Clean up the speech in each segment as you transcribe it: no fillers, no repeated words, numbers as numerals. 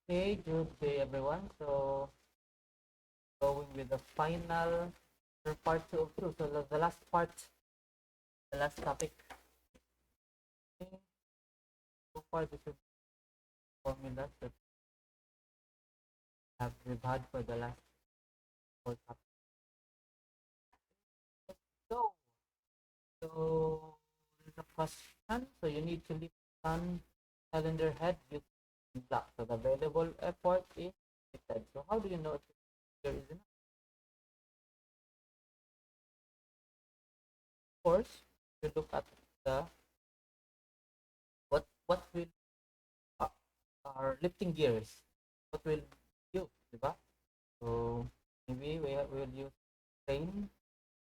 Okay, good day everyone. So going with the final part two of two. So the last part, the last topic. Okay, so far this is formulas that we've had for the last four topics. Let's go. So there's a question. So you need to lift one cylinder head using block. So the available effort is limited. So how do you know if there is enough? Of course, you look at the what will uh, our lifting gears. What will use, di ba? So maybe we will use crane,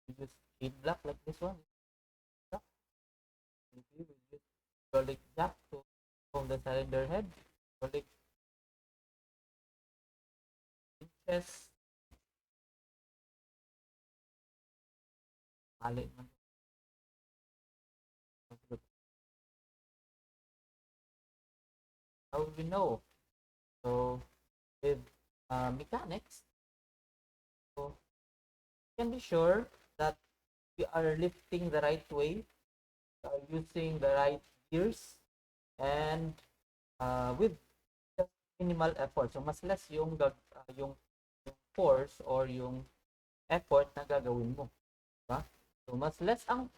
we use sheet block like this one. Maybe we'll use hydraulic jack to form the cylinder head, hydraulic inches, mali man. How will we know? So with mechanics, so we can be sure that we are lifting the right way, using the right gears, and with just minimal effort. So mas less yung force or yung effort na gagawin mo, diba? So mas less ang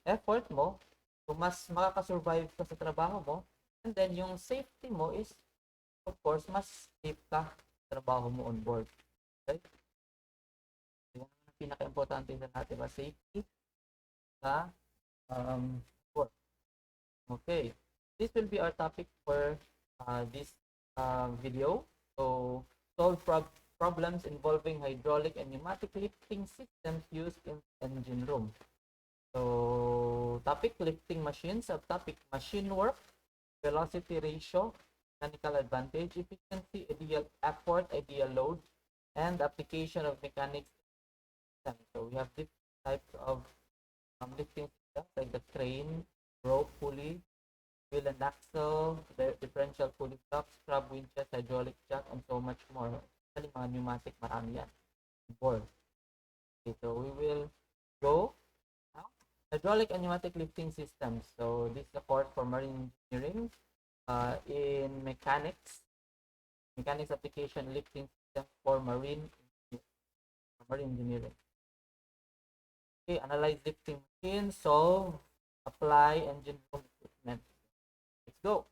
effort mo, so mas makaka-survive ka sa trabaho mo, and then yung safety mo is of course mas safe ka sa trabaho mo on board. Okay? Yan ang pinaka-importante sa natin, ba? Safety sa work. Okay. This will be our topic for this video. So, solve problems involving hydraulic and pneumatic lifting systems used in engine room. So, topic lifting machines, subtopic machine work, velocity ratio, mechanical advantage, efficiency, ideal effort, ideal load, and application of mechanics. So, we have different types of lifting systems like the crane, rope, pulley, wheel and axle, the differential pulley blocks, scrub winches, hydraulic jack, and so much more. Actually, mga pneumatic, marami yan. Board. Okay, so we will go now. Hydraulic and pneumatic lifting systems. So this is a course for marine engineering. In mechanics application lifting system for marine engineering. Okay, analyze lifting machine, solve, apply engine room equipment. Let's go.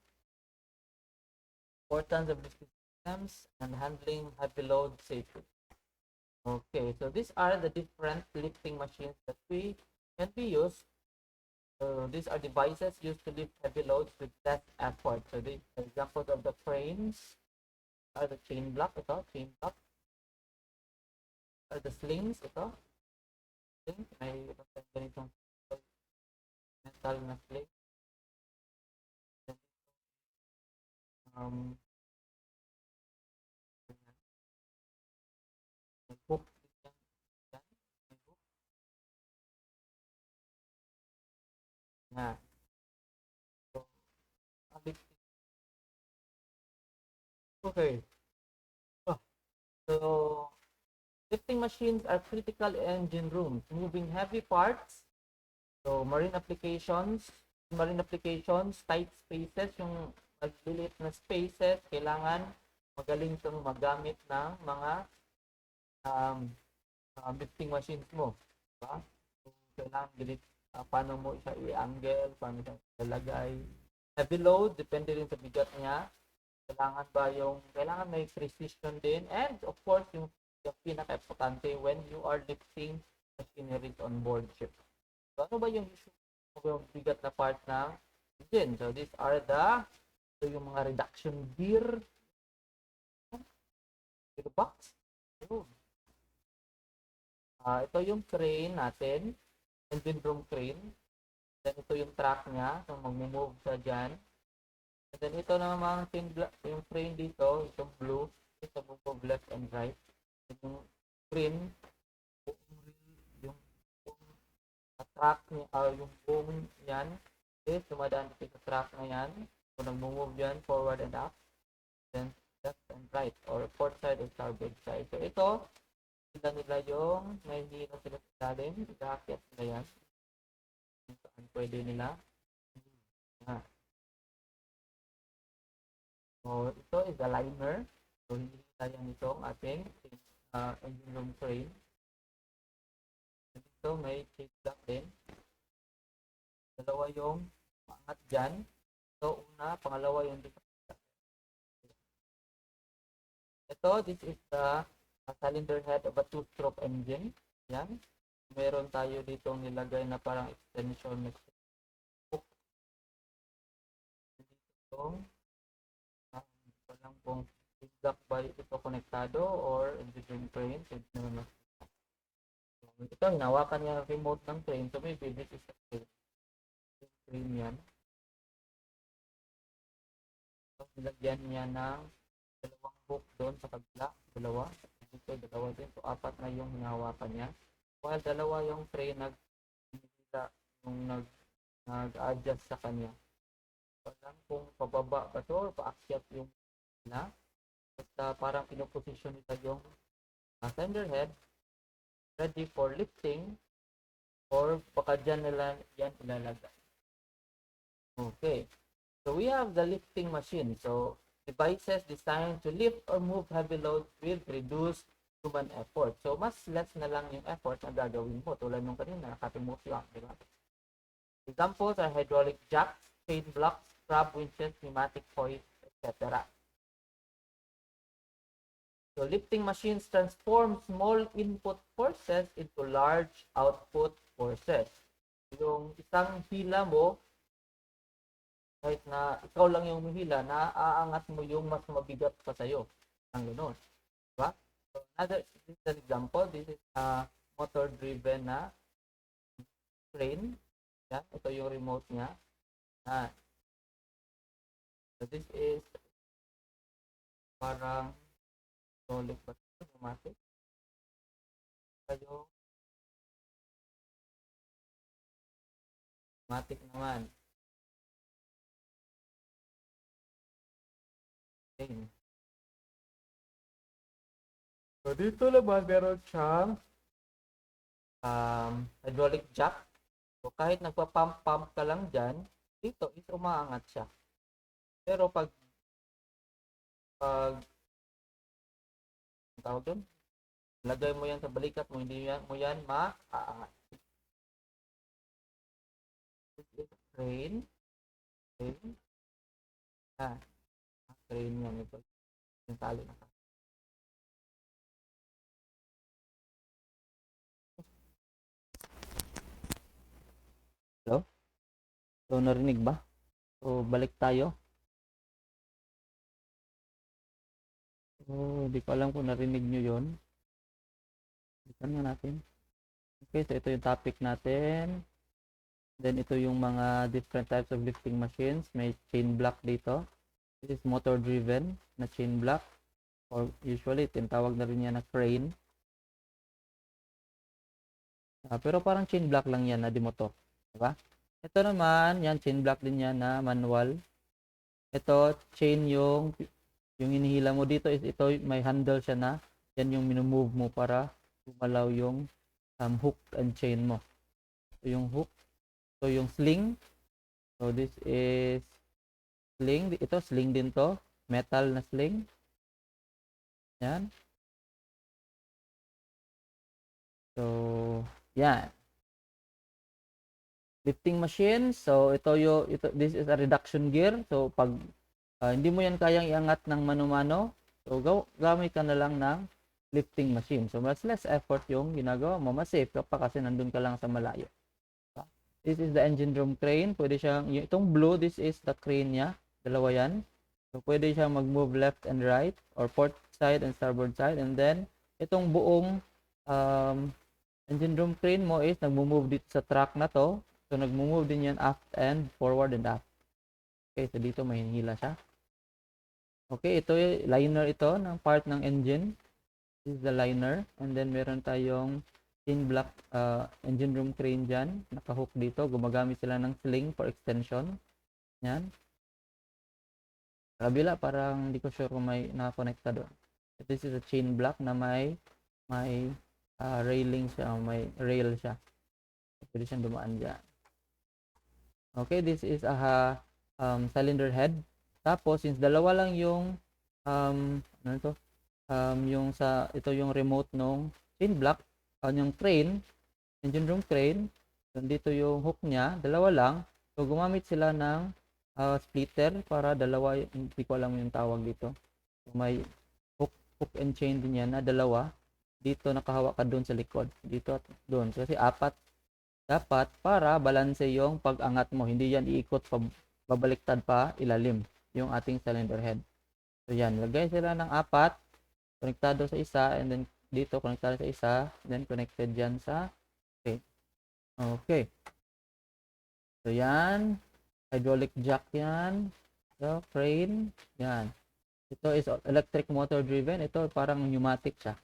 Importance of lifting systems and handling heavy load safely. Okay, so these are the different lifting machines that we can be used. So these are devices used to lift heavy loads with less effort. So the examples of the frames are the chain block, are the slings, may ganitong metal na sling. Um, may hook, yan, may hook. Yan. So, okay. Oh, so lifting machines are critical engine rooms, moving heavy parts. So marine applications, tight spaces, yung maglilit na spaces, kailangan magaling kang magamit ng mga um, lifting machines mo. Diba? So, kailangan paano mo siya i-angle, paano siya ilalagay. Heavy load, depende rin sa bigat niya. Kailangan may precision din. And of course, yung pinaka-importante when you are lifting machineries on board ship. So, ano ba yung bigat na part ng engine? So, yung mga reduction gear, box. So, ito yung crane natin, engine room crane. Then, ito yung track niya. So, mag-move siya dyan. And then, ito naman yung crane dito, itong blue, ito move left and right. And yung green, yung track niya, yung boom yan, is dumadaan dito sa track na yan. So, nag-move yan, forward and up. Then, left and right, or port side and starboard side. So ito, sila nila yung may hino sila sa ilalim, i-aakyat nila yan. Kung saan pwede nila. Yan. So ito is a liner. So hindi tayo nitong ating engine room frame. Dito may tape lock din. Dalawa yung maangat dyan. So una, pangalawa yung dito. Ito, this is the cylinder head of a two-stroke engine. Yan. Meron tayo dito nilagay na parang extension na hook. Dito, ito lang kung exact ba ito konektado or engine frame. Ito, hinawakan niya remote ng frame. So maybe this is the frame yan. So, nilagyan niya ng dalawang hook doon sa kabila. Dalawa. Dito, dalawa din. So, apat na yung hinahawakan niya. While dalawa yung tray nag-adjust sa kanya. So, alam kung pababa ba ito or paakyat yung na. Basta parang pinoposition nila yung cylinder head ready for lifting or baka dyan nila yan ilalagay. Okay. So, we have the lifting machine. So, devices designed to lift or move heavy loads with reduced human effort. So, mas less na lang yung effort na gagawin mo. Tulad nung kanina, nakatimos lang, di ba? Examples are hydraulic jacks, chain blocks, crab winches, pneumatic hoists, etc. So, lifting machines transform small input forces into large output forces. Yung isang hila mo, kahit na ikaw lang yung humihila, naaangat mo yung mas mabigat pa sa'yo. Ang gano'n. Diba? So, this is an example. This is a motor-driven na crane. Yan. Ito yung remote niya. So, this is parang solid ba ito? Pneumatic. Ito pneumatic naman. Okay. So, dito naman meron siyang hydraulic jack. So, kahit nagpa-pump ka lang dyan, dito is umaangat siya. Pero pag tawag doon, lagay mo yan sa balikat mo, hindi mo yan maaangat. This is crane. Crane. Crane yan. Ito. Yung tali na. Hello? So, narinig ba? So, balik tayo. So, di ko alam kung narinig nyo yun. Balikan nga natin. Okay, so ito yung topic natin. Then, ito yung mga different types of lifting machines. May chain block dito. This is motor-driven na chain block. Or usually, tinatawag na rin yan na crane. Pero parang chain block lang yan na di motor. Diba? Ito naman, yan, chain block din yan na manual. Ito, chain yung hinihila mo dito is ito, may handle siya na. Yan yung minumove mo para gumalaw yung hook and chain mo. So, yung hook. So, yung sling. So, this is sling. Ito, sling din to. Metal na sling. Yan. So, yan. Lifting machine. So, this is a reduction gear. So, pag hindi mo yan kayang iangat ng mano-mano, so, gamit ka na lang ng lifting machine. So, mas less effort yung ginagawa mo. Mas safe ka pa kasi nandun ka lang sa malayo. This is the engine room crane. Pwede siyang, itong blue, this is the crane niya. Dalawa yan. So, pwede siyang mag-move left and right or port side and starboard side. And then, itong buong engine room crane mo is nag-move dito sa track na to. So, nag-move din yan aft and forward and aft. Okay, so dito may hinihila siya. Okay, ito yung liner ito ng part ng engine. This is the liner. And then, meron tayong chain block engine room crane dyan. Nakahook dito. Gumagamit sila ng sling for extension. Yan. Kabila, parang hindi ko sure kung may nakakonekta doon. This is a chain block na may railing siya, may rail siya. Pwede siyang dumaan dyan. Okay, this is a cylinder head. Tapos, since dalawa lang yung ano ito? Yung ito yung remote nung chain block, yung crane, engine room crane, dito yung hook niya, dalawa lang. So, gumamit sila ng splitter para dalawa, hindi ko alam yung tawag dito. So, may hook and chain din yan na dalawa. Dito nakahawak ka doon sa likod. Dito at doon. Kasi apat dapat para balanse yung pag-angat mo. Hindi yan iikot babaliktad pa ilalim yung ating cylinder head. So yan, lagay sila ng apat, konektado sa isa, and then dito konektado sa isa, then connected dyan sa okay. Okay. So yan, hydraulic jack yan. So crane, yan. Ito is electric motor driven. Ito parang pneumatic siya.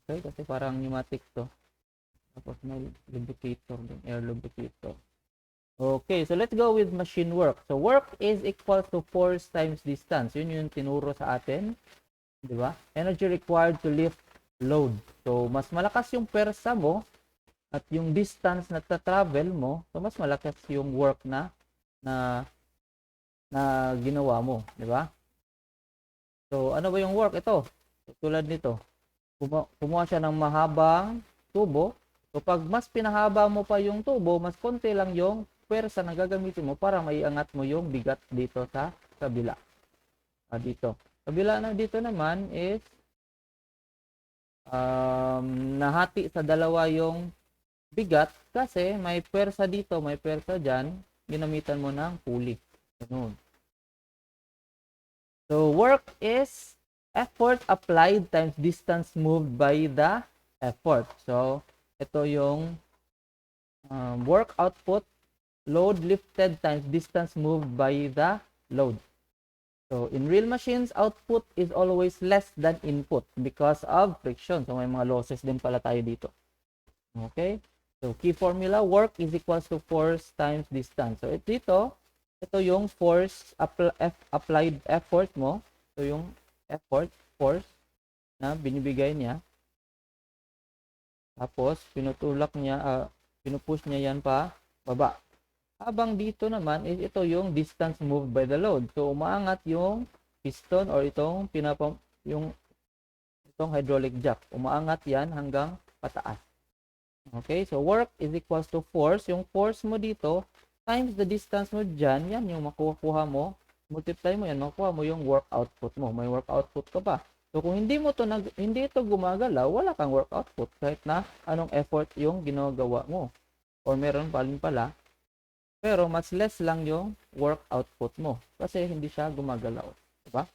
Okay, kasi parang pneumatic to. Tapos may lubricator, air lubricator. Okay, so let's go with machine work. So work is equal to force times distance. Yun yung tinuro sa atin, di ba? Energy required to lift load. So mas malakas yung pwersa mo at yung distance na travel mo, so mas malakas yung work na ginawa mo, di ba? So ano ba yung work? Ito, tulad nito. Kumuha siya ng mahabang tubo. So pag mas pinahaba mo pa yung tubo, mas konti lang yung pwersa na gagamitin mo para maiangat mo yung bigat dito sa kabila. Dito. Kabila na dito naman is nahati sa dalawa yung bigat kasi may pwersa dito, may pwersa dyan, ginamitan mo ng pulley. Ganun. So work is effort applied times distance moved by the effort. So ito yung work output, load lifted times distance moved by the load. So in real machines, output is always less than input because of friction. So may mga losses din pala tayo dito. Okay? So key formula, work is equals to force times distance. So ito yung force applied effort mo. So yung force na binibigay niya. Tapos, pinupush niya yan pa baba. Habang dito naman, ito yung distance moved by the load. So, umaangat yung piston or itong hydraulic jack. Umaangat yan hanggang pataas. Okay, so work is equals to force. Yung force mo dito times the distance mo dyan, yan yung makukuha mo. Multiply mo yan, makukuha mo yung work output mo. May work output ka pa. So kung hindi ito gumagalaw, wala kang work output kahit na anong effort yung ginagawa mo. Or meron pa rin pala, pero mas less lang yung work output mo kasi hindi siya gumagalaw, diba?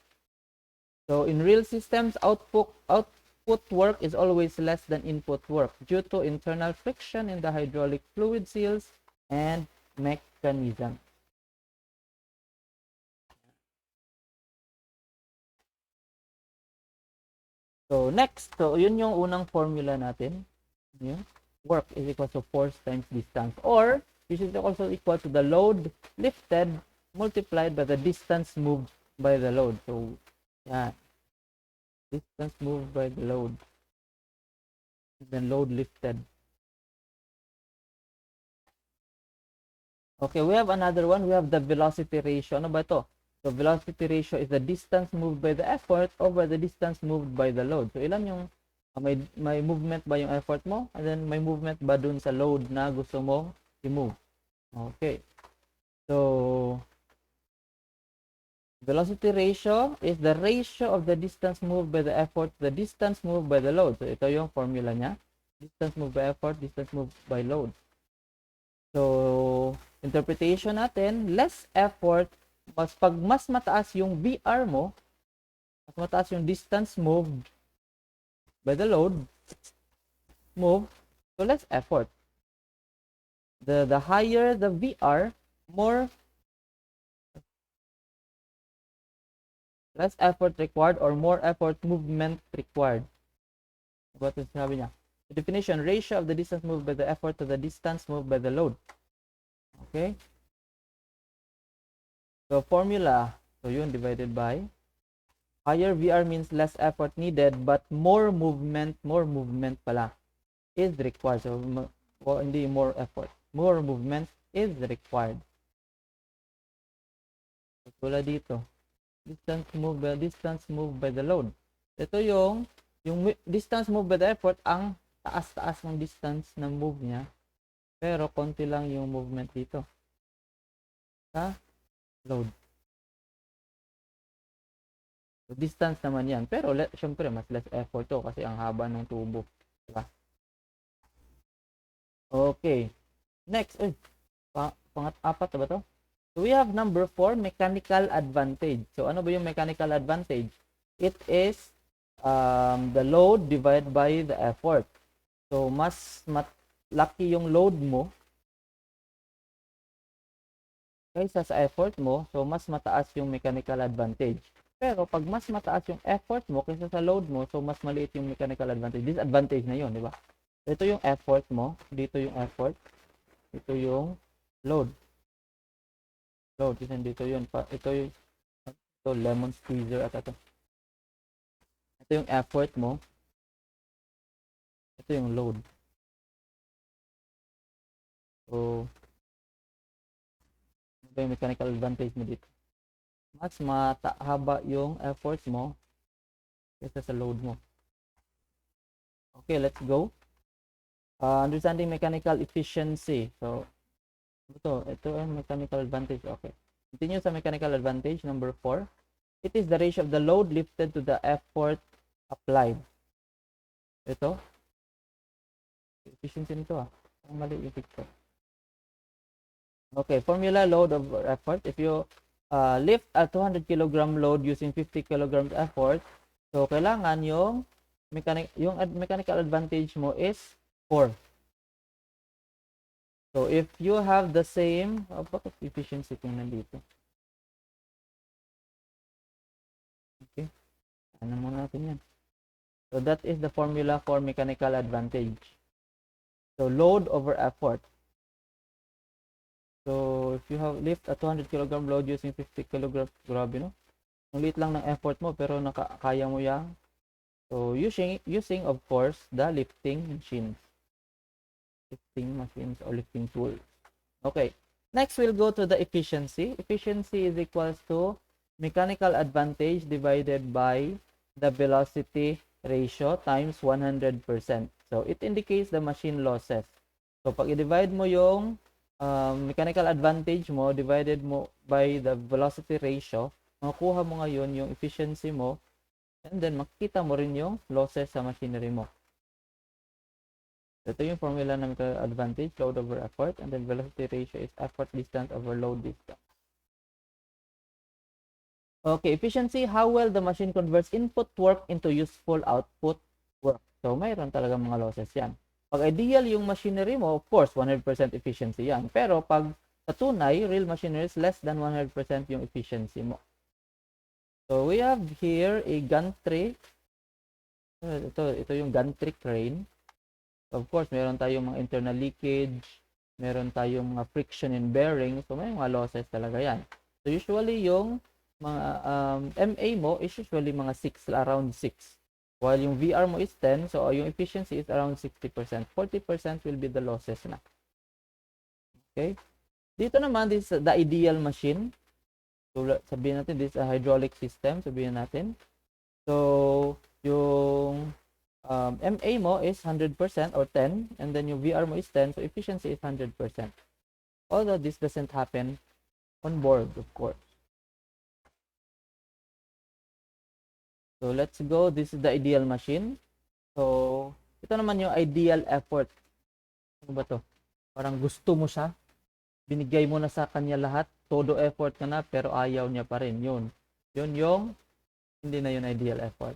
So in real systems, output work is always less than input work due to internal friction in the hydraulic fluid seals and mechanism. So next, so yun yung unang formula natin. Yun. Work is equal to force times distance, or this is also equal to the load lifted multiplied by the distance moved by the load. So yeah, distance moved by the load, then load lifted. Okay, we have another one. We have the velocity ratio. Ano ba ito? So velocity ratio is the distance moved by the effort over the distance moved by the load. So ilan yung may movement ba yung effort mo? And then may movement ba dun sa load na gusto mong i-move? Okay. So velocity ratio is the ratio of the distance moved by the effort to the distance moved by the load. So ito yung formula niya. Distance moved by effort, distance moved by load. So interpretation natin, less effort, pag mas mataas yung VR mo, mas mataas yung distance moved by the load, so less effort. The higher the VR, less effort required or more effort movement required. What is sabi niya? The definition, ratio of the distance moved by the effort to the distance moved by the load. Okay? So formula, So yun, divided by higher VR means less effort needed but more movement pala is required. So hindi more effort. More movement is required. So, tulad dito. Distance moved by the load. Ito yung distance moved by the effort, ang taas-taas ng distance na move niya. Pero konti lang yung movement dito. Sa load. So, distance naman yan. Pero syempre, mas less effort to kasi ang haba ng tubo. Diba? Okay. Next. Apat na ba to? So, we have number 4, mechanical advantage. So, ano ba yung mechanical advantage? It is the load divided by the effort. So, mas laki yung load mo kaysa sa effort mo. So, mas mataas yung mechanical advantage. Pero pag mas mataas yung effort mo kaysa sa load mo, so mas maliit yung mechanical advantage. Disadvantage na yun, di ba? Ito yung effort mo, dito yung effort, ito yung load. Load, dito yun. Ito lemon squeezer at ito. Ito yung effort mo. Ito yung load. So, ano ba yung mechanical advantage mo dito? Mas haba yung efforts mo kaysa sa load mo. Okay, let's go. Understanding mechanical efficiency. So, ito ang mechanical advantage. Okay. Continue sa mechanical advantage, number 4. It is the ratio of the load lifted to the effort applied. Ito. Efficiency nito Ang mali yung picture. Okay, formula load over effort. If you lift a 200 kg load using 50 kg effort, so kailangan yung mechanical advantage mo is 4. So if you have the same, bakit efficiency kung nandito? Okay, ano muna natin yan. So that is the formula for mechanical advantage. So load over effort. So if you have lift a 200 kg load using 50 kg, grabe no? Ang liit lang ng effort mo pero kaya mo yan. So using of course the lifting machines. Lifting machines or lifting tools. Okay. Next we'll go to the efficiency. Efficiency is equals to mechanical advantage divided by the velocity ratio times 100%. So it indicates the machine losses. So pag i-divide mo yung mechanical advantage mo divided mo by the velocity ratio, makukuha mo ngayon yung efficiency mo, and then makikita mo rin yung losses sa machinery mo. Ito yung formula ng mechanical advantage, load over effort, and then velocity ratio is effort distance over load distance. Okay, efficiency, how well the machine converts input work into useful output work. So mayroon talaga mga losses yan. Pag ideal yung machinery mo, of course, 100% efficiency yan. Pero pag sa tunay, real machinery is less than 100% yung efficiency mo. So we have here a gantry. Ito yung gantry crane. Of course, meron tayong mga internal leakage, meron tayong mga friction and bearing. So may mga losses talaga yan. So usually yung mga MA mo is usually mga 6, around 6. While yung VR mo is 10, so yung efficiency is around 60%. 40% will be the losses na. Okay? Dito naman, this is the ideal machine. So, sabihin natin, this is a hydraulic system. Sabihin natin. So, yung MA mo is 100% or 10, and then yung VR mo is 10, so efficiency is 100%. Although this doesn't happen on board, of course. So, let's go. This is the ideal machine. So, ito naman yung ideal effort. Ano ba to? Parang gusto mo siya. Binigay mo na sa kanya lahat. Todo effort ka na, pero ayaw niya pa rin. Yun yung, hindi na yun ideal effort.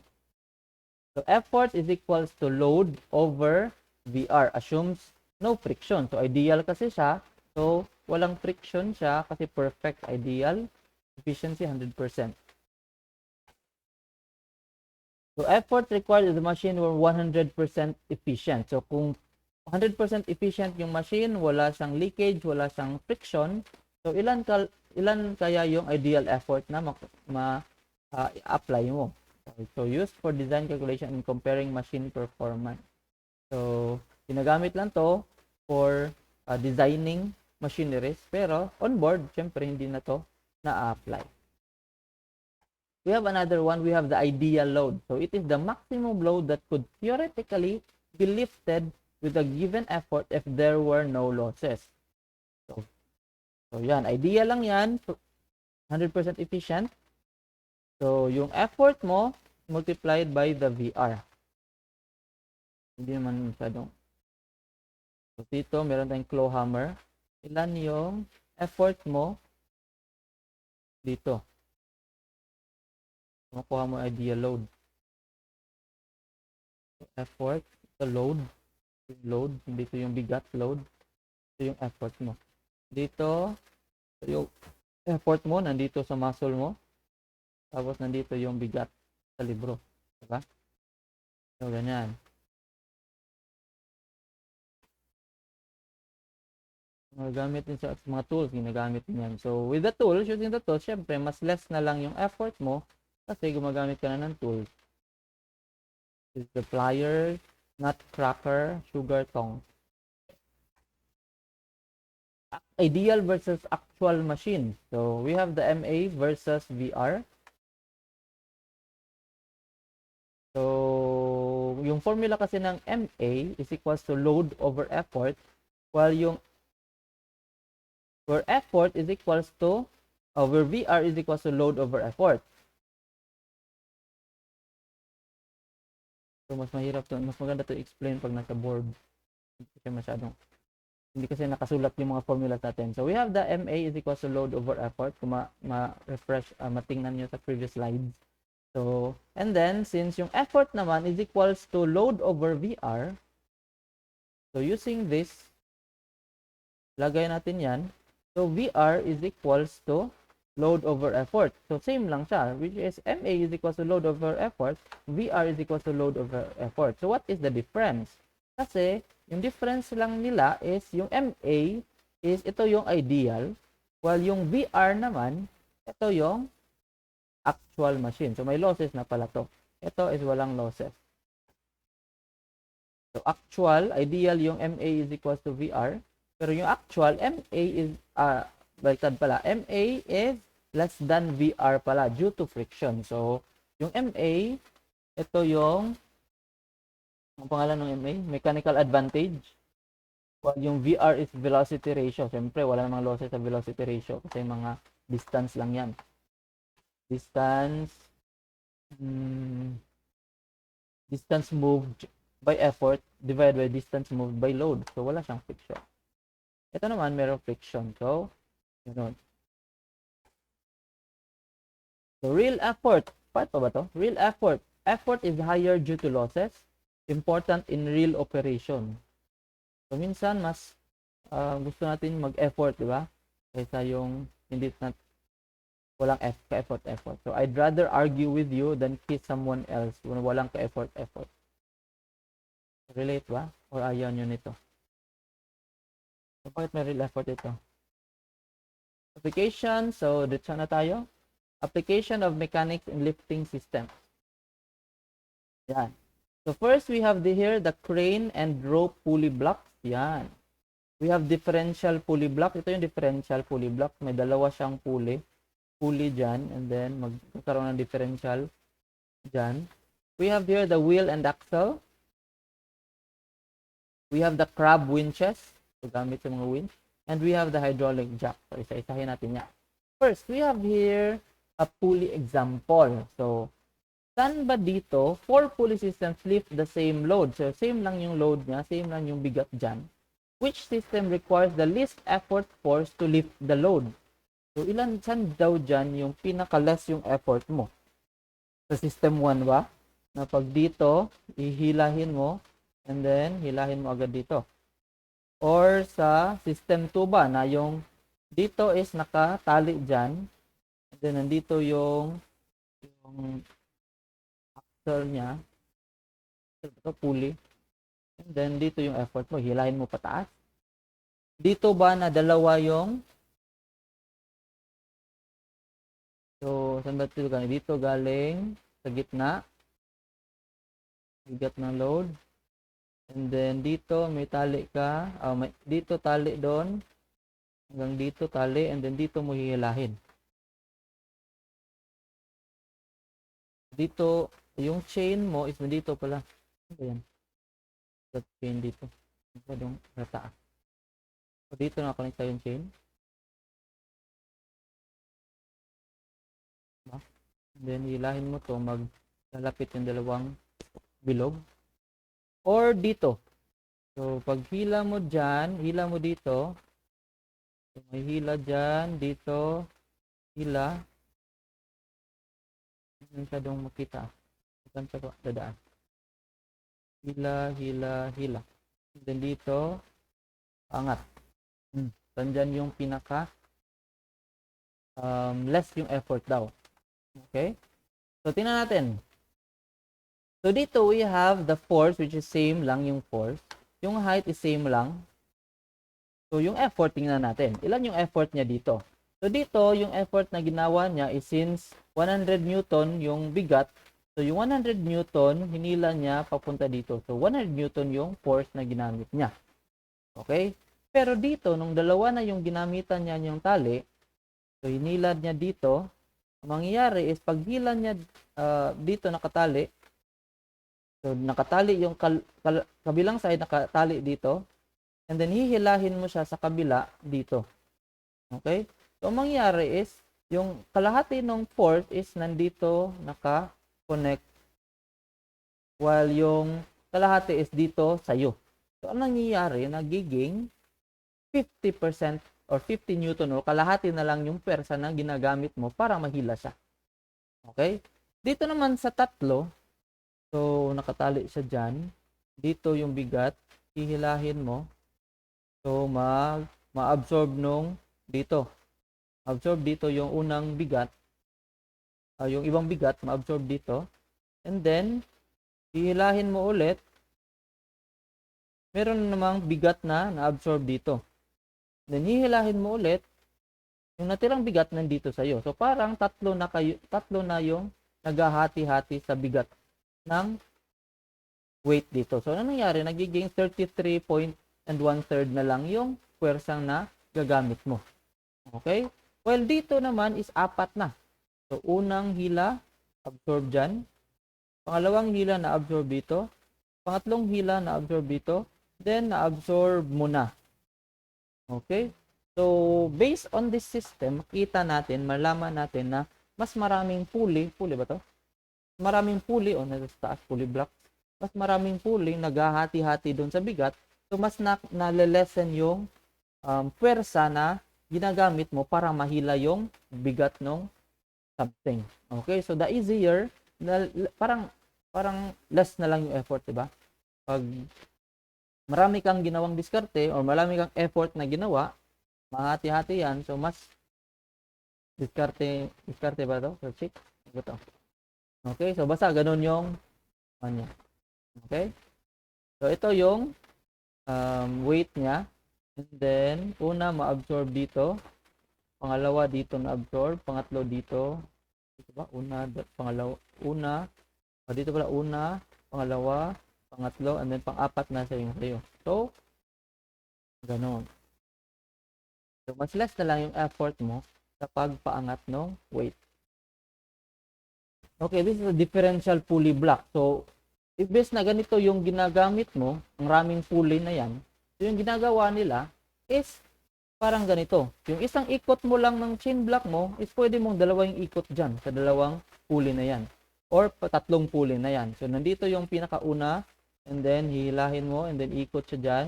So, effort is equals to load over VR. Assumes no friction. So, ideal kasi siya. So, walang friction siya kasi perfect, ideal. Efficiency, 100%. So, effort required of the machine were 100% efficient. So, kung 100% efficient yung machine, wala siyang leakage, wala siyang friction, so ilan kaya yung ideal effort na apply mo. So, used for design calculation and comparing machine performance. So, ginagamit lang to for designing machineries, pero on board, syempre hindi na to na-apply. We have another one, we have the ideal load. So, it is the maximum load that could theoretically be lifted with a given effort if there were no losses. So yan, ideal lang yan, 100% efficient. So, yung effort mo multiplied by the VR. Hindi naman masyadong. So, dito, meron tayong claw hammer. Ilan yung effort mo dito? Makuha mo ideal load. So, effort, ito load, dito yung bigat load. Ito yung effort mo. Dito, yung effort mo nandito sa muscle mo. Tapos nandito yung bigat sa libro. Diba? So, ganyan. Ginagamit din sa mga tools, ginagamit din yan. So, with the tools, using the tools, syempre, mas less na lang yung effort mo kasi gumagamit ka na ng tools. This is the pliers, nut cracker, sugar tongs. Ideal versus actual machine. So, we have the MA versus VR. So, yung formula kasi ng MA is equals to load over effort, while yung where effort is equals to where VR is equals to load over effort. So, mas mahirap to, mas maganda to explain pag nasa board. Hindi kasi nakasulat yung mga formulas natin. So, we have the MA is equals to load over effort. Kung ma-refresh, matingnan nyo sa previous slides. So, and then, since yung effort naman is equals to load over VR, so using this, lagay natin yan. So, VR is equals to load over effort. So, same lang siya, which is MA is equals to load over effort, VR is equals to load over effort. So, what is the difference? Kasi, yung difference lang nila is yung MA is ito yung ideal, while yung VR naman, ito yung actual machine. So, may losses na pala to. Ito is walang losses. So, actual, ideal yung MA is equals to VR. Pero yung actual, MA is, baliktad pala, MA is less than VR pala due to friction. So, yung MA, ito yung, ang pangalan ng MA? Mechanical advantage. While yung VR is velocity ratio. Siyempre, wala namang losses sa velocity ratio kasi mga distance lang yan. Distance moved by effort divided by distance moved by load. So, wala siyang friction. Ito naman, meron friction. So, yun. So, real effort. Paano ba to? Real effort. Effort is higher due to losses. Important in real operation. So, minsan, mas gusto natin mag-effort, di ba? Kaysa yung hindi na walang ka-effort. So, I'd rather argue with you than kiss someone else kung walang ka-effort. Relate ba? Or ayaw nyo nito? So, bakit may real effort ito? Application. So, dito na tayo. Application of mechanics in lifting systems. Yan. So, first, we have here the crane and rope pulley blocks. Yan. We have differential pulley block. Ito yung differential pulley block. May dalawa siyang pulley dyan, and then magkakaroon ng differential dyan. We have here the wheel and axle. We have the crab winches. So, gamit sa mga winch. And we have the hydraulic jack. So, isa-isahin natin yan. First, we have here a pulley example. So, saan ba dito, 4 pulley systems lift the same load? So, same lang yung load niya, same lang yung bigat dyan. Which system requires the least effort force to lift the load? So, saan daw dyan yung pinaka-less yung effort mo? Sa system 1 ba? Na pag dito, ihilahin mo, and then, hilahin mo agad dito. Or sa system 2 ba, na yung dito is nakatali dyan, and then, nandito yung axle niya, ito pulley, and then, dito yung effort mo, hilahin mo pataas. Dito ba na dalawa yung So, saan ba ito galing? Dito galing sa gitna. Bigat ng load. And then, dito may tali ka. Dito tali doon. Hanggang dito tali. And then, dito mo hihilahin. Dito, yung chain mo is dito pala. Ayan. That chain dito. Yung rata. So, dito nakakonect tayo yung chain. And then, hilahin mo to maglalapit yung dalawang bilog. Or dito. So, pag hila mo dyan, hila mo dito. So, may hila dyan, dito, hila. Hindi masyadong makita. Saan siya dadaan? Hila, hila, hila. And then dito, angat. Tandyan yung pinaka less yung effort daw. Okay? So, tingnan natin. So, dito we have the force which is same lang yung force. Yung height is same lang. So, yung effort, tingnan natin. Ilan yung effort niya dito? So, dito, yung effort na ginawa niya is since 100 Newton yung bigat. So, yung 100 Newton, hinila niya papunta dito. So, 100 Newton yung force na ginamit niya. Okay? Pero dito, nung dalawa na yung ginamitan niya yung tali, so, hinila niya dito. Ang mangyayari is, pag hila niya dito nakatali, so, nakatali yung kabilang side, nakatali dito. And then, hihilahin mo siya sa kabila dito. Okay? So, ang mangyayari is, yung kalahati ng force is nandito naka-connect while yung kalahati is dito sa'yo. So, ang nangyayari, nagiging 50% or 50 Newton o kalahati na lang yung pwersa na ginagamit mo para mahila siya. Okay? Dito naman sa tatlo, so, nakatali siya dyan. Dito yung bigat, hihilahin mo. So, ma-absorb nung dito. Absorb dito yung unang bigat. Yung ibang bigat, ma-absorb dito. And then, hihilahin mo ulit. Meron namang bigat na na-absorb dito. Then, hihilahin mo ulit. Yung natirang bigat nandito sa'yo. So, parang tatlo na yung naghahati-hati sa bigat ng weight dito. So, ano nangyari? Nagiging 33 1/3 na lang yung pwersang na gagamit mo. Okay? Well, dito naman is 4 na. So, unang hila, absorb dyan. Pangalawang hila na absorb dito. Pangatlong hila na absorb dito. Then, na-absorb mo na. Okay? So, based on this system, makita natin, malaman natin na mas maraming pulley ba to? Maraming pulley, nasa taas, pulley block. Mas maraming pulley, naghahati-hati doon sa bigat. So, mas nalilesen yung pwersa na ginagamit mo para mahila yung bigat ng something. Okay? So, the easier, parang less na lang yung effort, diba? Pag marami kang ginawang diskarte or marami kang effort na ginawa, mahati-hati yan. So, mas diskarte ba ito? Check. Ito. Okay? So, basta ganun yung kanya. Okay? So, ito yung weight niya. And then, una, ma-absorb dito. Pangalawa, dito na-absorb. Pangatlo, dito. Dito ba? Pangalawa, dito pala, una, pangalawa, pangatlo, and then pang-apat na sa'yo. So, ganun. So, mas less na lang yung effort mo sa pagpaangat ng weight. Okay, this is a differential pulley block. So, if base na ganito yung ginagamit mo, ang raming pulley na yan, so yung ginagawa nila is parang ganito. Yung isang ikot mo lang ng chain block mo is pwede mong dalawang ikot dyan sa dalawang pulley na yan. Or tatlong pulley na yan. So, nandito yung pinakauna, and then hihilahin mo, and then ikot siya dyan,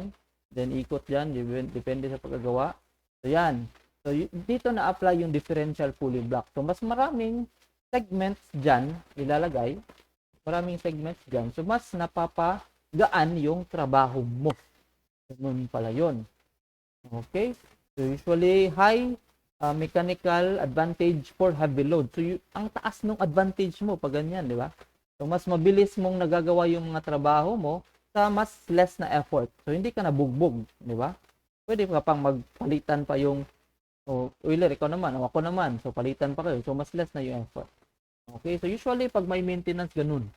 then ikot dyan, depende sa pagkagawa. So, yan. So, dito na-apply yung differential pulley block. So, mas maraming segments dyan ilalagay. Maraming segments dyan. So, mas napapagaan yung trabaho mo. Ganun pala yun. Okay? So, usually, high mechanical advantage for heavy load. So, ang taas ng advantage mo pag ganyan, di ba? So, mas mabilis mong nagagawa yung mga trabaho mo sa mas less na effort. So, hindi ka nabugbog, di ba? Pwede ka pang magpalitan pa yung O oiler, ikaw naman, o ako naman. So, palitan pa kayo. So, mas less na yung effort. Okay, so usually, pag may maintenance, ganun.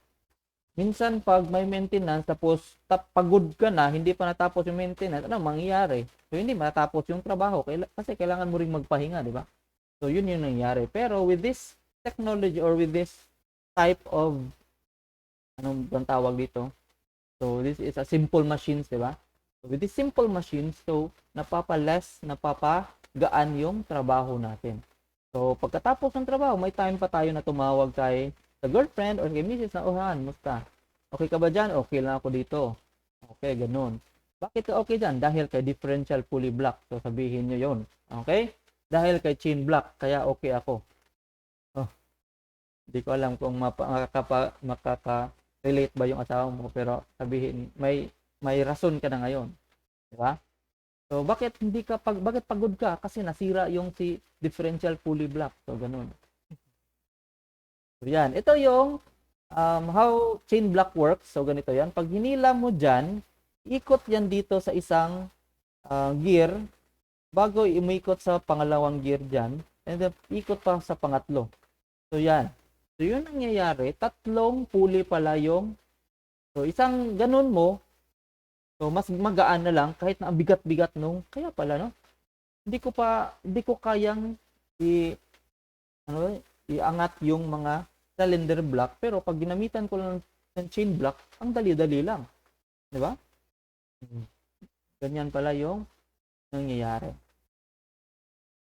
Minsan, pag may maintenance, tapos pagod ka na, hindi pa natapos yung maintenance, ano mangyayari? So, hindi matapos yung trabaho. Kasi kailangan mo ring magpahinga, di ba? So, yun yung nangyayari. Pero with this technology or with this type of, anong bang tawag dito? So, this is a simple machines, di ba? So, with this simple machines, so, napapagaan yung trabaho natin. So, pagkatapos ng trabaho, may time pa tayo na tumawag kay sa girlfriend or kay misis na, Han, musta? Okay ka ba dyan? Okay lang ako dito. Okay, ganun. Bakit ka okay dyan? Dahil kay differential pulley block. So, sabihin nyo yon. Okay? Dahil kay chain block, kaya okay ako. Oh, hindi ko alam kung makaka-relate ba yung asawa mo, pero sabihin, may rason ka na ngayon. Di ba? So, bakit pagod ka? Kasi nasira yung si differential pulley block. So, ganun. So, yan. Ito yung how chain block works. So, ganito yan. Pag hinila mo dyan, ikot yan dito sa isang gear bago umikot sa pangalawang gear dyan. And then, ikot pa sa pangatlo. So, yan. So, yun nangyayari. Tatlong pulley pala yung so, isang ganun mo. So, mas magaan na lang kahit na ang bigat-bigat nung kaya pala, no? Hindi ko kayang iangat yung mga cylinder block, pero pag ginamitan ko lang ng chain block, ang dali-dali lang. Di ba? Ganyan pala yung nangyayari.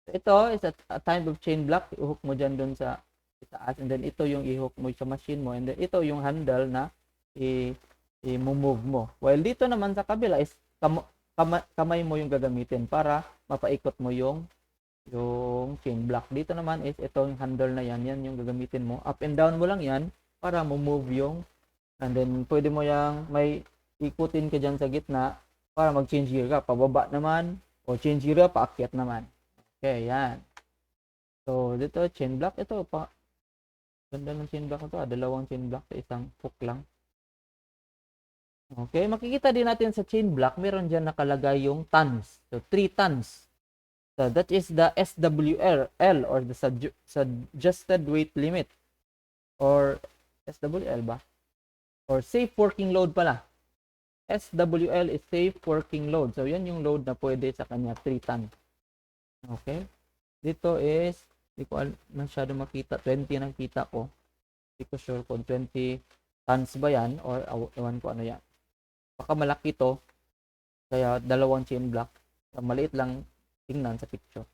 Ito is a type of chain block. I-hook mo dyan dun sa itaas, and then ito yung i-hook mo sa machine mo, and then ito yung handle na i-move mo. While dito naman sa kabila is kamay mo yung gagamitin para mapaikot mo yung chain block. Dito naman is itong handle na yan yung gagamitin mo. Up and down mo lang yan para mo-move yung, and then pwede mo yung may ikutin ka dyan sa gitna para mag-change gear ka. Pababa naman, o change gear ka, paakyat naman. Okay, yan. So, dito, chain block. Ito, ganda ng chain block ito. Dalawang chain block sa isang hook lang. Okay, makikita din natin sa chain block, meron dyan nakalagay yung tons. So, 3 tons. So, that is the SWL or the suggested weight limit. Or SWL ba? Or safe working load pala. SWL is safe working load. So, yan yung load na pwede sa kanya, 3 ton. Okay? Dito is, hindi ko masyado makita, 20 ang kita ko. Hindi ko sure kung 20 tons ba yan or ewan ko ano yan. Baka malaki to, kaya dalawang chain block. Maliit lang tingnan sa picture.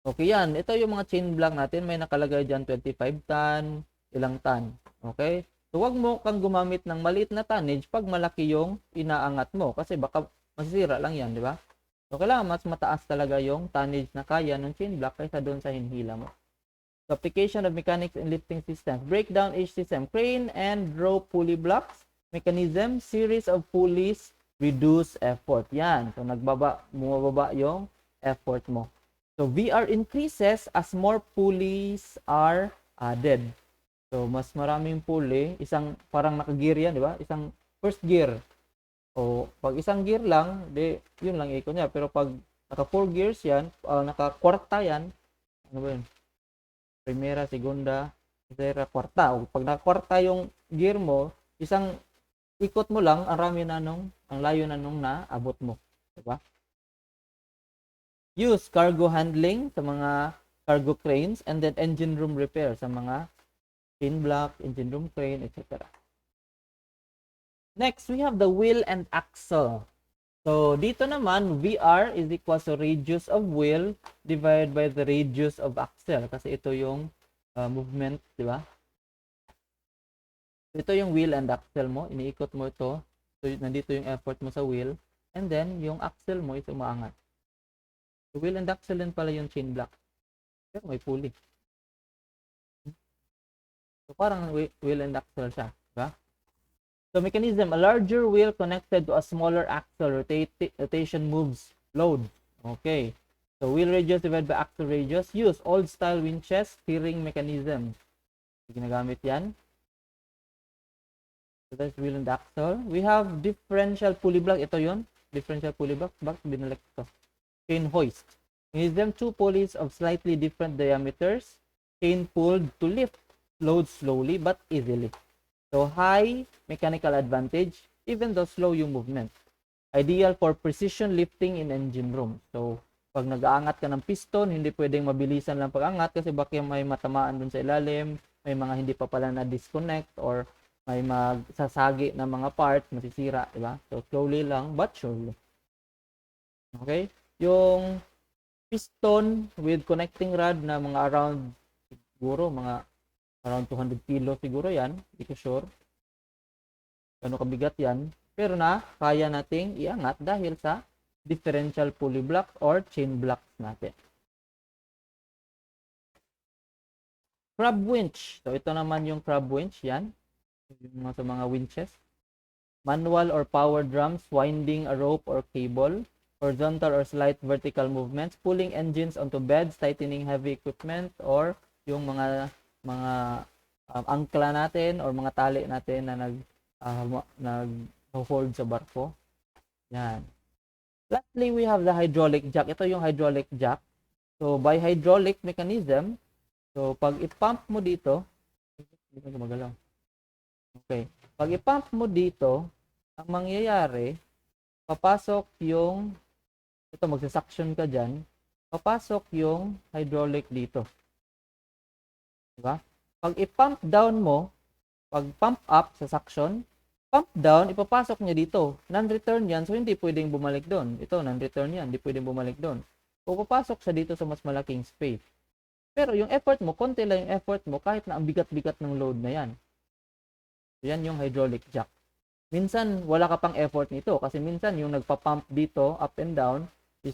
Okay yan, ito yung mga chain block natin. May nakalagay dyan 25 ton, ilang ton. Okay? So, wag mo kang gumamit ng maliit na tonnage pag malaki yung inaangat mo. Kasi baka masisira lang yan, di ba? So, kailangan mas mataas talaga yung tonnage na kaya ng chain block kaysa doon sa hinhila mo. So, application of mechanics and lifting systems. Breakdown each system. Crane and rope pulley blocks. Mechanism, series of pulleys, reduce effort. Yan. So, bumababa yung effort mo. So, VR increases as more pulleys are added. So, mas maraming pulley. Isang, parang naka-gear yan, di ba? Isang first gear. O, pag isang gear lang, yun lang ikot niya. Pero pag naka 4 gears yan, naka-kwarta yan, ano ba yun? Primera, segunda, tercera, kwarta. O, pag naka-kwarta yung gear mo, isang ikot mo lang, ang layo na nung naabot mo. Diba? Use cargo handling sa mga cargo cranes, and then engine room repair sa mga chain block, engine room crane, etc. Next, we have the wheel and axle. So, dito naman, VR is equal to radius of wheel divided by the radius of axle. Kasi ito yung movement, di ba? Ito yung wheel and axle mo. Iniikot mo ito. So, nandito yung effort mo sa wheel. And then, yung axle mo is umaangat. So, wheel and axle din pala yung chain block. Pero may pulley. So, parang wheel and axle siya. Diba? So, mechanism. A larger wheel connected to a smaller axle. Rotation moves load. Okay. So, wheel radius divided by axle radius. Use old style winches steering mechanism. Ginagamit yan. So, that's wheel and axle. We have differential pulley block. Ito yun. Differential pulley block. Bakit binalik ito? Chain hoist. We use them two pulleys of slightly different diameters, chain pulled to lift loads slowly but easily. So high mechanical advantage even though slow yung movement. Ideal for precision lifting in engine room. So pag nag-aangat ka ng piston, hindi pwedeng mabilisan lang pag-angat kasi baka may matamaan dun sa ilalim, may mga hindi pa pala na disconnect or may magsasagi na mga parts, masisira, di ba? So slowly lang but surely. Okay? Yung piston with connecting rod na mga around siguro mga around 200 kilo siguro yan, hindi ko sure. Gano'ng kabigat yan, pero kaya nating iangat dahil sa differential pulley block or chain blocks natin. Crab winch. So ito naman yung crab winch, yan. Yung sa mga winches. Manual or power drums, winding a rope or cable, horizontal or slight vertical movements, pulling engines onto beds, tightening heavy equipment, or yung mga angkla natin or mga tali natin na nag-hold sa barko. Yan. Lastly, we have the hydraulic jack. Ito yung hydraulic jack. So, by hydraulic mechanism, so pag i-pump mo dito, hindi ko gumagalaw. Okay. Pag i-pump mo dito, ang mangyayari, papasok yung, ito magsa-suction ka dyan, papasok yung hydraulic dito. Diba? Pag i-pump down mo, pag pump up sa suction, pump down, ipapasok niya dito. Non-return yan, so hindi pwedeng bumalik doon. Ito, non-return yan, hindi pwedeng bumalik doon. So, papasok siya dito sa mas malaking space. Pero yung effort mo, konti lang yung effort mo, kahit na ang bigat-bigat ng load na yan. So, yan yung hydraulic jack. Minsan, wala ka pang effort nito, kasi minsan yung nagpa-pump dito, up and down, is,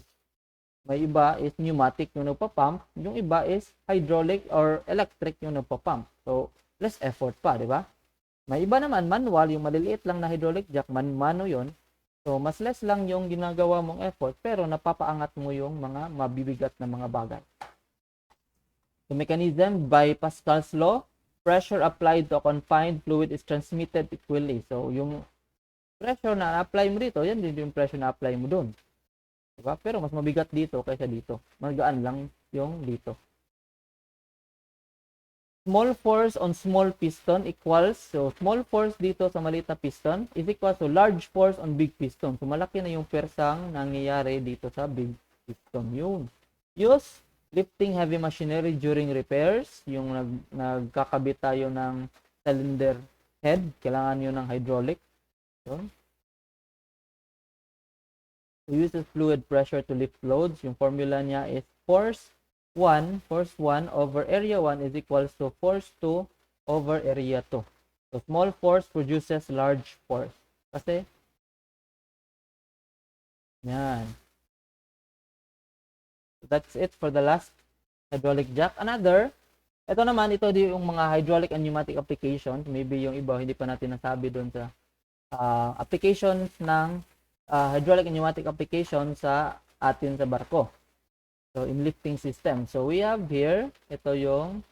may iba is pneumatic yung nagpa-pump, yung iba is hydraulic or electric yung nagpa-pump. So, less effort pa, di ba? May iba naman, manual, yung maliliit lang na hydraulic jack, mano yun. So, mas less lang yung ginagawa mong effort, pero napapaangat mo yung mga mabibigat na mga bagay. The mechanism, by Pascal's law, pressure applied to a confined fluid is transmitted equally. So, yung pressure na apply mo dito, yan din yung pressure na apply mo dun. Diba? Pero mas mabigat dito kaysa dito. Magaan lang yung dito. Small force on small piston equals, so small force dito sa maliit na piston is equal to large force on big piston. So malaki na yung persang nangyayari dito sa big piston. Yun. Use lifting heavy machinery during repairs. Yung nagkakabit tayo ng cylinder head, kailangan nyo ng hydraulic. Yun. So uses fluid pressure to lift loads. Yung formula niya is force 1 over area 1 is equals to force 2 over area 2. So, small force produces large force. Kasi, yan. So, that's it for the last hydraulic jack. Another, ito naman, ito yung mga hydraulic and pneumatic applications. Maybe yung iba, hindi pa natin nasabi doon sa applications ng hydraulic and pneumatic application sa atin sa barko. So, in lifting system. So, we have here, ito yung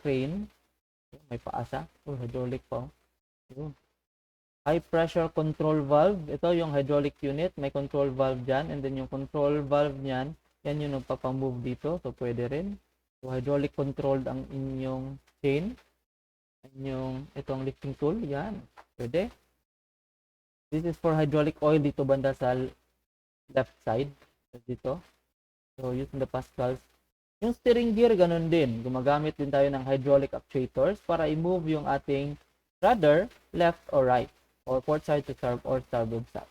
crane. May paasa. Hydraulic pa. High pressure control valve. Ito yung hydraulic unit. May control valve dyan. And then yung control valve nyan, yan yung nagpapamove dito. So, pwede rin. So, hydraulic controlled ang inyong chain. Itong lifting tool. Yan. Pwede. This is for hydraulic oil dito banda sa left side. Dito. So, using the Pascal's. Yung steering gear, ganun din. Gumagamit din tayo ng hydraulic actuators para i-move yung ating rudder left or right. Or port side to starboard side.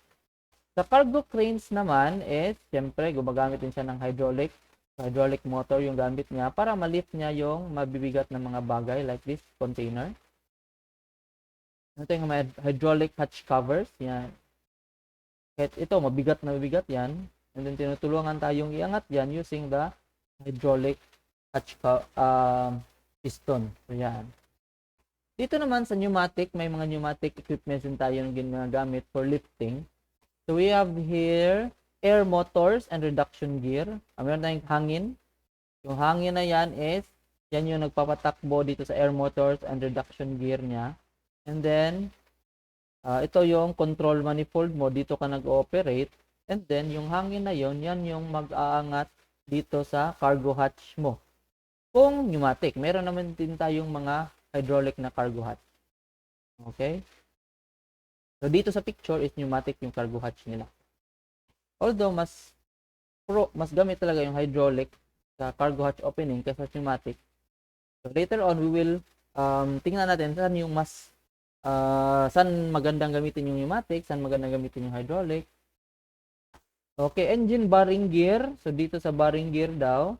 Sa cargo cranes naman is, siyempre, gumagamit din siya ng hydraulic motor yung gamit niya para ma-lift niya yung mabibigat na mga bagay like this container. Ito yung hydraulic hatch covers. Yan. Kahit ito, mabigat na mabigat yan. And then, tinutulungan tayong iangat yan using the hydraulic hatch piston. So, yan. Dito naman sa pneumatic, may mga pneumatic equipment din tayo na ginagamit for lifting. So, we have here air motors and reduction gear. Meron tayong hangin. Yung hangin na yan is, yan yung nagpapatakbo dito sa air motors and reduction gear niya. And then, ito yung control manifold mo. Dito ka nag-ooperate. And then, yung hangin na yon, yan yung mag-aangat dito sa cargo hatch mo. Kung pneumatic, meron naman din tayong mga hydraulic na cargo hatch. Okay? So, dito sa picture is pneumatic yung cargo hatch nila. Although, mas gamit talaga yung hydraulic sa cargo hatch opening kaysa pneumatic. So, later on, we will tingnan natin saan yung saan magandang gamitin yung pneumatic, saan magandang gamitin yung hydraulic. Okay, engine bearing gear. So, dito sa bearing gear daw,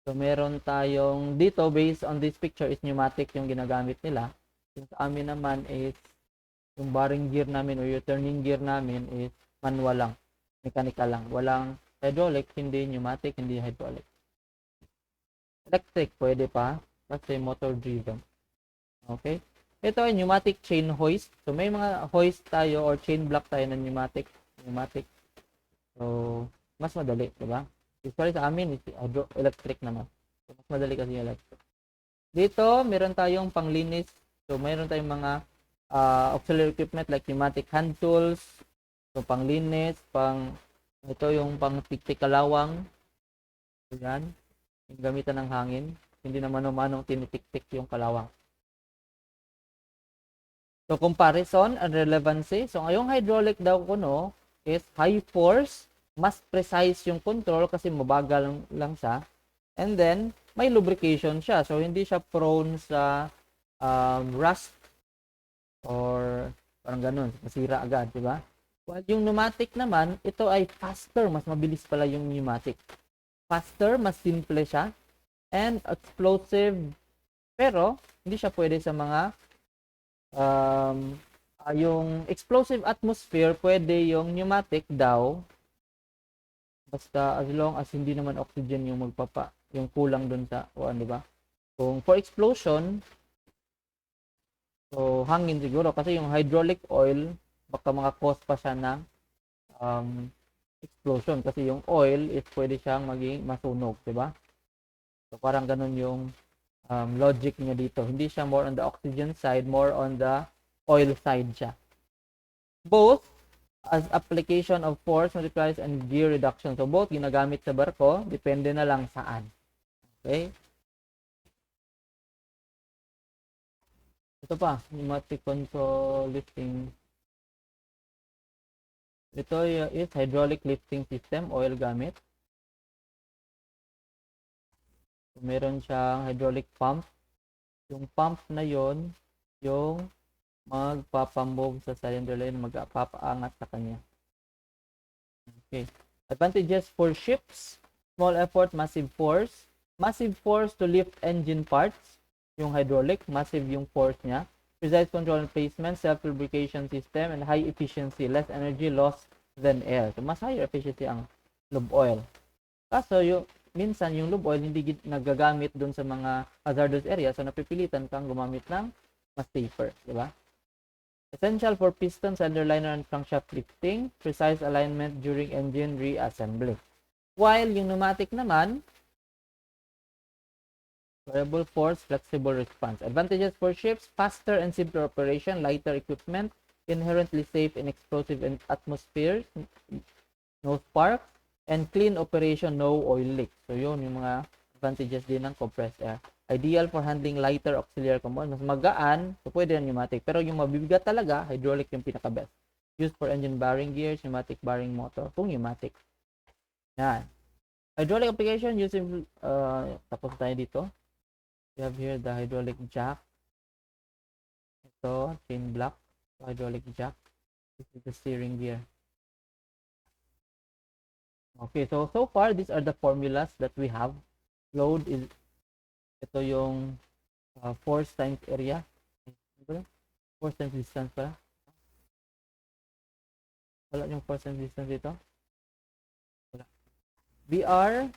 so, meron tayong, dito, based on this picture, is pneumatic yung ginagamit nila. Yung sa amin naman is, yung bearing gear namin, or yung turning gear namin is manual lang, mechanical lang. Walang hydraulic, hindi pneumatic, hindi hydraulic. Electric, pwede pa, kasi motor driven. Okay? Ito ay pneumatic chain hoist. So, may mga hoist tayo or chain block tayo na pneumatic. So, mas madali, di ba? Usually sa amin, electric naman. So, mas madali kasi yung electric. Dito, meron tayong panglinis. So, meron tayong mga auxiliary equipment like pneumatic hand tools. So, panglinis, ito yung pang tiktik kalawang. So, yan. Yung gamitan ng hangin. Hindi naman manong tinitik-tik yung kalawang. So, comparison and relevancy. So, ngayong hydraulic daw kuno is high force, mas precise yung control kasi mabagal lang siya. And then, may lubrication siya. So, hindi siya prone sa rust or parang ganun, masira agad, di ba? While yung pneumatic naman, ito ay faster, mas mabilis pala yung pneumatic. Faster, mas simple siya, and explosive, pero hindi siya pwede sa mga yung explosive atmosphere, pwede yung pneumatic daw, basta as long as hindi naman oxygen yung yung kulang dun sa di ba? Kung for explosion, so hangin siguro kasi yung hydraulic oil baka maka-cause pa siya ng explosion kasi yung oil is pwede siyang maging masunog, di ba? So parang ganun yung logic niya dito. Hindi siya more on the oxygen side, more on the oil side siya. Both as application of force multipliers and gear reduction. So both ginagamit sa barko, depende na lang saan. Okay? Ito pa, pneumatic control lifting. Ito is hydraulic lifting system, oil gamit. So, meron siyang hydraulic pump. Yung pump na yon yung magpapamove sa cylinder line, magpapaangat sa kanya. Okay. Advantages for ships: small effort, massive force. Massive force to lift engine parts. Yung hydraulic, massive yung force niya. Precise control and placement, self-lubrication system, and high efficiency, less energy loss than air. So, mas higher efficiency ang lube oil. Kaso, minsan yung lube oil hindi nagagamit dun sa mga hazardous area, so napipilitan kang gumamit ng mas safer, di ba? Essential for piston, cylinder liner, and crankshaft lifting, precise alignment during engine reassembly. While yung pneumatic naman, variable force, flexible response. Advantages for ships: faster and simpler operation, lighter equipment, inherently safe in explosive atmospheres, no spark, and clean operation, no oil leak. So yun yung mga advantages din ng compressed air. Ideal for handling lighter auxiliary components. Mas magaan, so pwede ng pneumatic. Pero yung mabibigat talaga, hydraulic yung pinaka-best. Used for engine bearing gears, pneumatic bearing motor, kung pneumatic. Yan. Hydraulic application using, tapos tayo dito. We have here the hydraulic jack. Ito, chain block, hydraulic jack. This is the steering gear. Okay, so far, these are the formulas that we have. Load is, ito yung force times area. Force times distance pala. Wala yung force times distance dito. Wala. VR,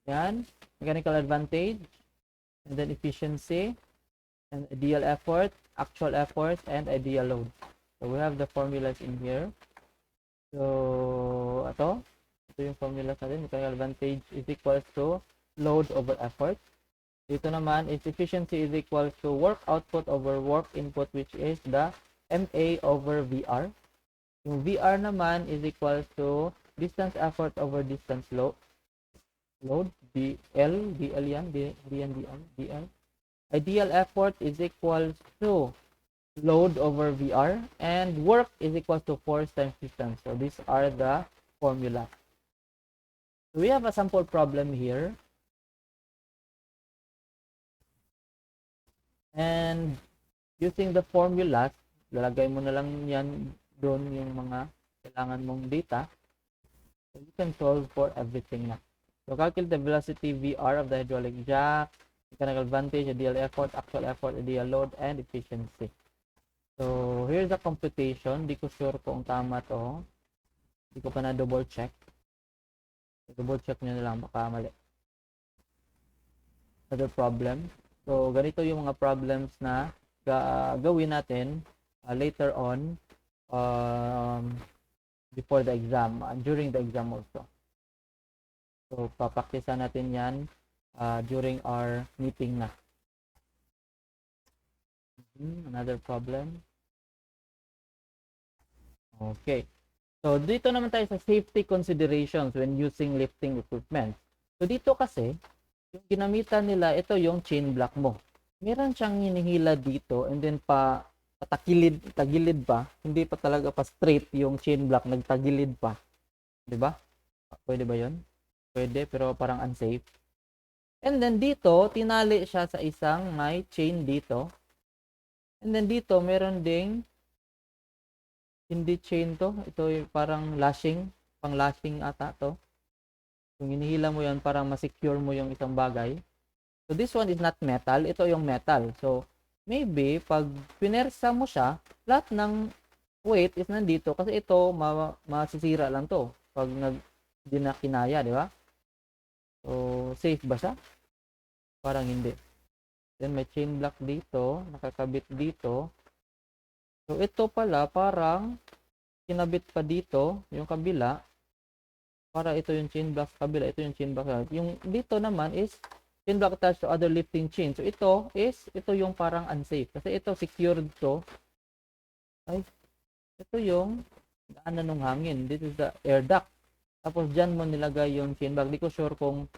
yan. Mechanical advantage. And then efficiency. And ideal effort, actual effort, and ideal load. So we have the formulas in here. So, ito yung formulas natin. Mechanical advantage is equals to load over effort. Dito naman is efficiency is equal to work output over work input, which is the MA over VR. Yung VR naman is equal to distance effort over distance load, DL yan, DL. Ideal effort is equal to load over VR, and work is equal to force times distance. So these are the formula. So we have a sample problem here. And using the formulas, lalagay mo na lang yan doon yung mga kailangan mong data. So you can solve for everything na. So calculate the velocity VR of the hydraulic jack, mechanical advantage, ideal effort, actual effort, ideal load, and efficiency. So here's the computation. Di ko sure kung tama to. Di ko pa na double check. Double check nyo na lang, baka mali. Other problem. So ganito yung mga problems na gawin natin later on before the exam, during the exam also. So papaktisan natin yan during our meeting na. Another problem. Okay. So dito naman tayo sa safety considerations when using lifting equipment. So dito kasi, yung ginamitan nila, ito yung chain block mo. Meron siyang hinihila dito and then tagilid pa, hindi pa talaga pa straight yung chain block, nagtagilid pa. 'Di ba? Pwede ba 'yon? Pwede, pero parang unsafe. And then dito, tinali siya sa isang may chain dito. And then dito, meron ding hindi chain to. Ito yung parang lashing, pang lashing ata to. Kung hinihila mo 'yan, para ma-secure mo yung isang bagay. So this one is not metal, ito yung metal. So maybe pag pinersa mo siya, lahat ng weight is nandito kasi ito masisira lang to pag hindi na kinaya, di ba? So safe ba siya? Parang hindi. Then may chain block dito, nakakabit dito. So ito pala parang kinabit pa dito yung kabila. Para ito yung chain block kabila, ito yung chain block. Yung dito naman is chain block attached to other lifting chain. So ito yung parang unsafe kasi ito secured to. Ay, ito yung daanan ng hangin. This is the air duct. Tapos dyan mo nilagay yung chain block. Di ko sure kung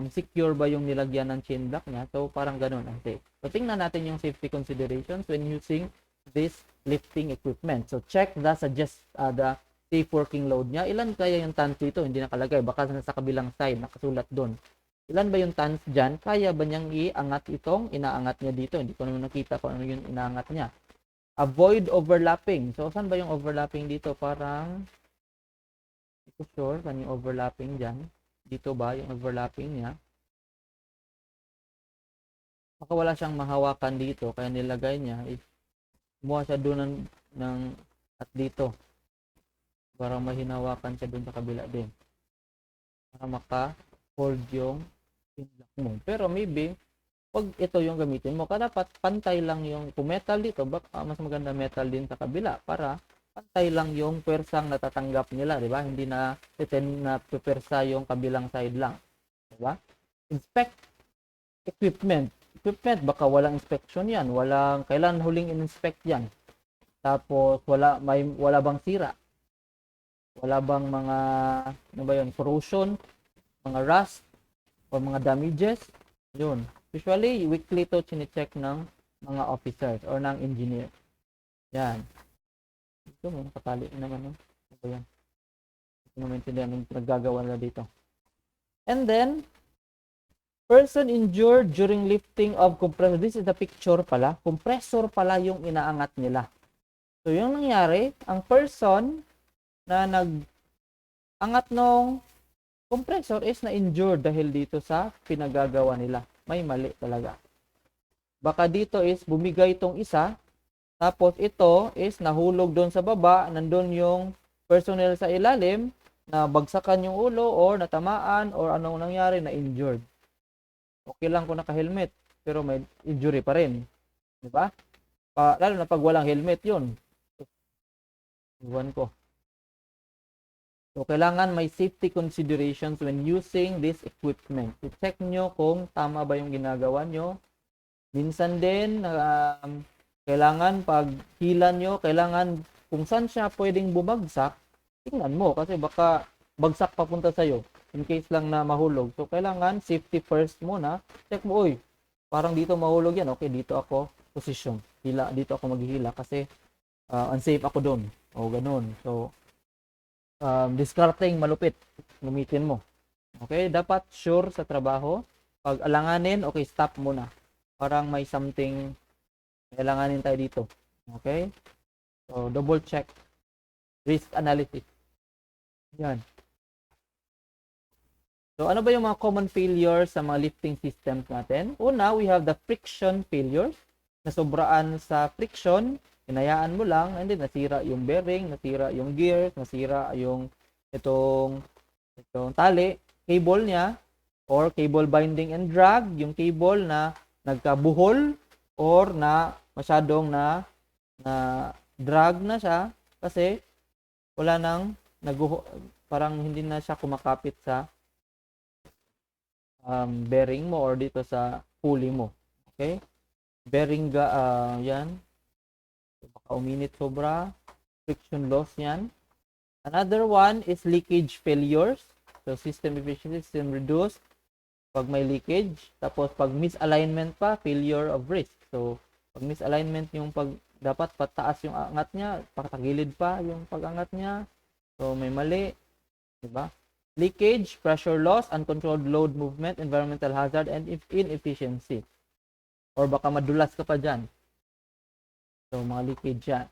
secure ba yung nilagyan ng chain block niya. So parang ganun unsafe. So tingnan natin yung safety considerations when using this lifting equipment. So check the safe working load niya. Ilan kaya yung tons dito? Hindi nakalagay. Baka sa kabilang side, nakasulat doon. Ilan ba yung tons dyan? Kaya ba niyang iangat itong inaangat niya dito? Hindi ko naman nakita kung ano yung inaangat niya. Avoid overlapping. So, saan ba yung overlapping dito? Parang, hindi ko sure saan yung overlapping dyan. Dito ba yung overlapping niya? Baka wala siyang mahawakan dito. Kaya nilagay niya. Kumuha siya doon at dito. Para mahinawakan siya doon sa kabila din. Para maka-hold yung pinlock mo. Pero maybe, pag ito yung gamitin mo, dapat pantay lang yung, kung metal dito, baka mas maganda metal din sa kabila para pantay lang yung pwersang natatanggap nila, di ba? Hindi na pwersa yung kabilang side lang. Di ba? Inspect equipment. Equipment, baka walang inspection yan. Kailan huling in-inspect yan? Tapos, wala bang sira? Wala bang mga, ano ba yun, corrosion, mga rust, o mga damages? Yun. Usually, weekly to chine-check ng mga officers or ng engineer. Yan. Ito mo, nakatali naman. Ito yan. Ito mo maintindihan yung naggagawa nila dito. And then, person injured during lifting of compressor. This is the picture pala. Compressor pala yung inaangat nila. So, yung nangyari, ang person na nag-angat ng compressor is na-injured dahil dito sa pinagagawa nila. May mali talaga. Baka dito is bumigay itong isa, tapos ito is nahulog doon sa baba, nandun yung personnel sa ilalim, na bagsakan yung ulo or natamaan or anong nangyari, na injured. Okay lang kung naka-helmet, pero may injury pa rin. Di ba? Lalo na pag walang helmet yun. Iwan ko. So, kailangan may safety considerations when using this equipment. I-check nyo kung tama ba yung ginagawa nyo. Minsan din, kailangan pag hila nyo, kailangan kung saan siya pwedeng bumagsak, tingnan mo kasi baka bagsak papunta sa'yo in case lang na mahulog. So, kailangan safety first muna. Check mo, uy, parang dito mahulog yan. Okay, dito ako position. Dito ako maghihila kasi unsafe ako doon. O, ganun. So, discarding malupit. Gamitin mo. Okay, dapat sure sa trabaho. Pag alanganin, okay, stop muna. Parang may something alanganin tayo dito. Okay? So, double check. Risk analysis. Yan. So, ano ba yung mga common failures sa mga lifting systems natin? Una, we have the friction failures. Nasobraan sa friction, hinayaan mo lang, and then nasira yung bearing, nasira yung gears, nasira yung itong tali, cable niya, or cable binding and drag, yung cable na nagkabuhol or na masyadong na drag na siya kasi wala nang parang hindi na siya kumakapit sa bearing mo or dito sa pulley mo. Okay? Bearing yan. Baka uminit sobra. Friction loss yan. Another one is leakage failures. So, system efficiency, system reduced. Pag may leakage. Tapos, pag misalignment pa, failure of risk. So, pag misalignment yung dapat pataas yung angat niya, patagilid pa yung pag-angat niya. So, may mali. Diba? Leakage, pressure loss, uncontrolled load movement, environmental hazard, and inefficiency. Or baka madulas ka pa dyan. So, mga leakage yan.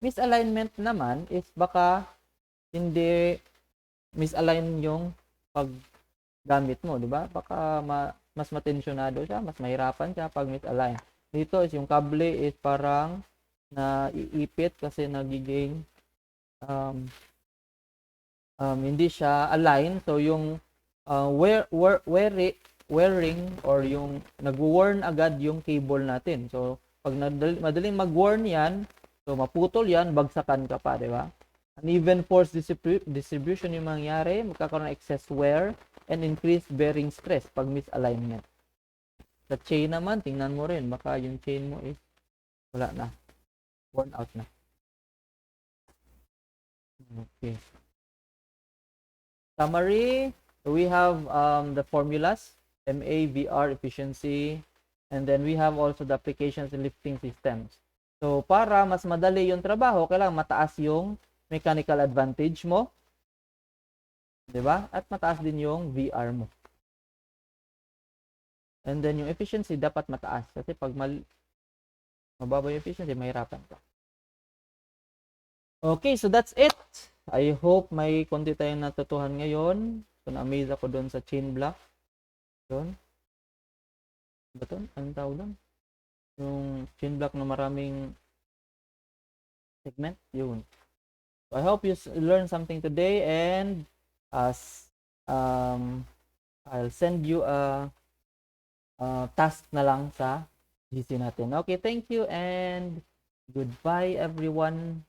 Misalignment naman is baka hindi misalign yung paggamit mo, di ba? Baka mas matensyonado siya, mas mahirapan siya pag misalign. Dito is yung kable is parang naiipit kasi nagiging hindi siya align. So, yung wearing or yung nag-worn agad yung cable natin. So, pag madaling mag-worn yan, so maputol yan, bagsakan ka pa, di ba? Uneven force distribution yung mangyayari, magkakaroon ng excess wear and increased bearing stress pag misalignment. Sa chain naman, tingnan mo rin, baka yung chain mo is wala na, worn out na. Okay. Summary, we have the formulas, MA, VR, efficiency, and then we have also the applications and lifting systems. So, para mas madali yung trabaho, kailangan mataas yung mechanical advantage mo. Diba? At mataas din yung VR mo. And then yung efficiency dapat mataas. Kasi pag mababa yung efficiency, mahirapan ka. Okay, so that's it. I hope may konti tayong natutuhan ngayon. So, na-amaze ako doon sa chain block. Doon. Baton? Anong tawag doon? Yung chain block na maraming segment. Yun. So, I hope you learned something today, and I'll send you a task na lang sa GC natin. Okay, thank you and goodbye everyone.